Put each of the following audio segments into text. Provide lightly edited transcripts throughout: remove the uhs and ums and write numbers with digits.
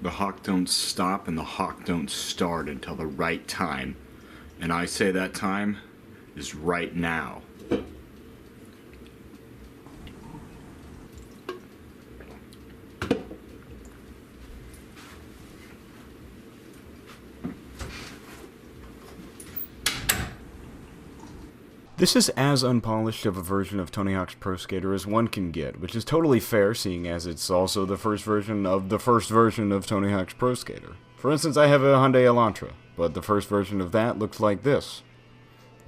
The hawk don't stop and the hawk don't start until the right time. And I say that time is right now. This is as unpolished of a version of Tony Hawk's Pro Skater as one can get, which is totally fair seeing as it's also the first version of Tony Hawk's Pro Skater. For instance, I have a Hyundai Elantra, but the first version of that looked like this.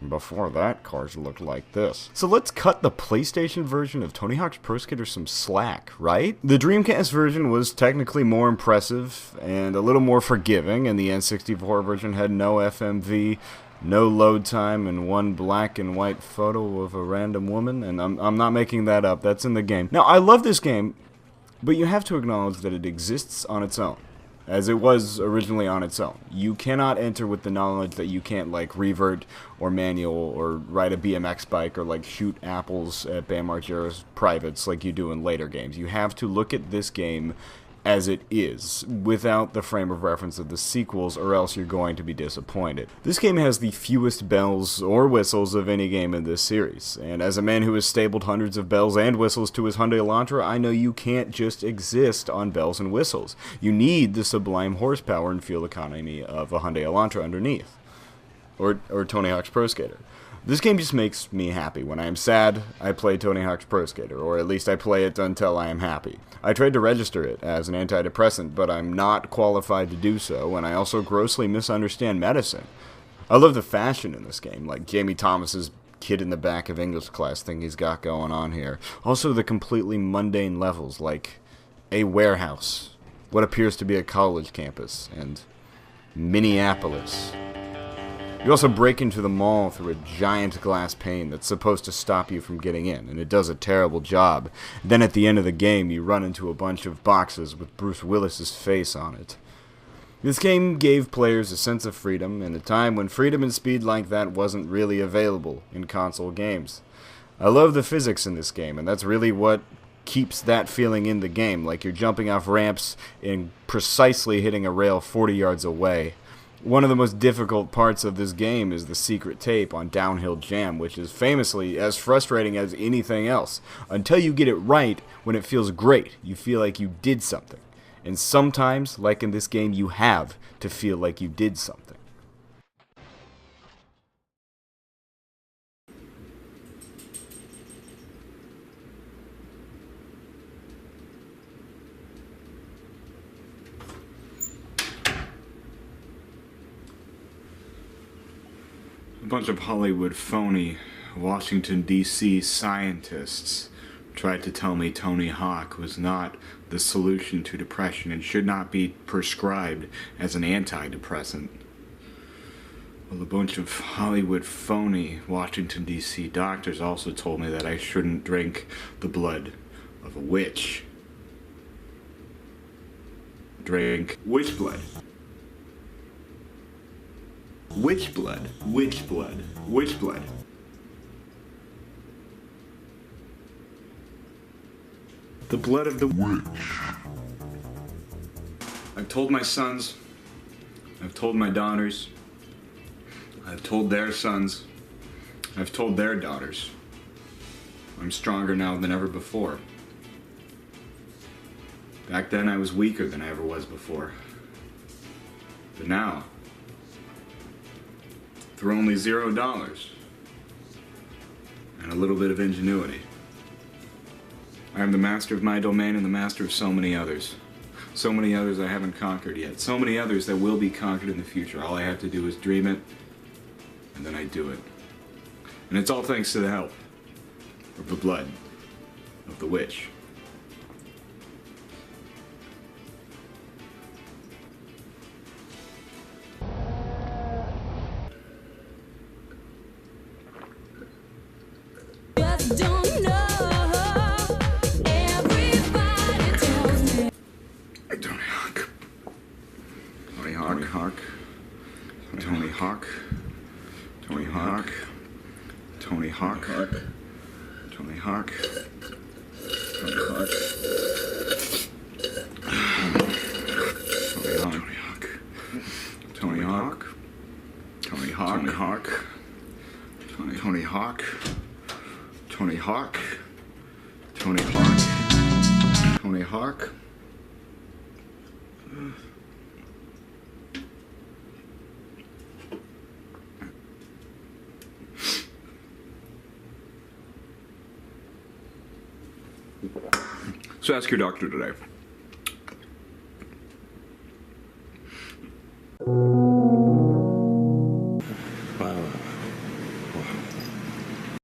And before that, cars looked like this. So let's cut the PlayStation version of Tony Hawk's Pro Skater some slack, right? The Dreamcast version was technically more impressive and a little more forgiving, and the N64 version had no FMV, no load time, and one black and white photo of a random woman, and I'm not making that up, that's in the game. Now, I love this game, but you have to acknowledge that it exists on its own, as it was originally on its own. You cannot enter with the knowledge that you can't, like, revert or manual or ride a BMX bike or, like, shoot apples at Bam Margera's privates like you do in later games. You have to look at this game as it is, without the frame of reference of the sequels, or else you're going to be disappointed. This game has the fewest bells or whistles of any game in this series, and as a man who has stabled hundreds of bells and whistles to his Hyundai Elantra, I know you can't just exist on bells and whistles. You need the sublime horsepower and fuel economy of a Hyundai Elantra underneath, or Tony Hawk's Pro Skater. This game just makes me happy. When I am sad, I play Tony Hawk's Pro Skater, or at least I play it until I am happy. I tried to register it as an antidepressant, but I'm not qualified to do so, and I also grossly misunderstand medicine. I love the fashion in this game, like Jamie Thomas's kid in the back of English class thing he's got going on here. Also the completely mundane levels, like a warehouse, what appears to be a college campus, and Minneapolis. You also break into the mall through a giant glass pane that's supposed to stop you from getting in, and it does a terrible job. Then at the end of the game, you run into a bunch of boxes with Bruce Willis's face on it. This game gave players a sense of freedom in a time when freedom and speed like that wasn't really available in console games. I love the physics in this game, and that's really what keeps that feeling in the game, like you're jumping off ramps and precisely hitting a rail 40 yards away. One of the most difficult parts of this game is the secret tape on Downhill Jam, which is famously as frustrating as anything else. Until you get it right, when it feels great, you feel like you did something. And sometimes, like in this game, you have to feel like you did something. A bunch of Hollywood phony Washington, D.C. scientists tried to tell me Tony Hawk was not the solution to depression and should not be prescribed as an antidepressant. Well, a bunch of Hollywood phony Washington, D.C. doctors also told me that I shouldn't drink the blood of a witch. Drink witch blood. Witch blood, witch blood, witch blood. The blood of the witch. I've told my sons, I've told my daughters, I've told their sons, I've told their daughters. I'm stronger now than ever before. Back then I was weaker than I ever was before. But now, for only $0 and a little bit of ingenuity, I am the master of my domain and the master of so many others. So many others I haven't conquered yet. So many others that will be conquered in the future. All I have to do is dream it, and then I do it. And it's all thanks to the help of the blood of the witch. Don't know. Everybody tells me. Tony Hawk. Tony Hawk. Hawk. Tony Hawk. Tony Hawk. Tony Hawk. Tony Hawk. Tony Hawk. Tony Hawk. Tony Hawk. Tony Hawk. Tony Hawk. Tony Hawk. Tony Hawk. Tony Hawk. So ask your doctor today.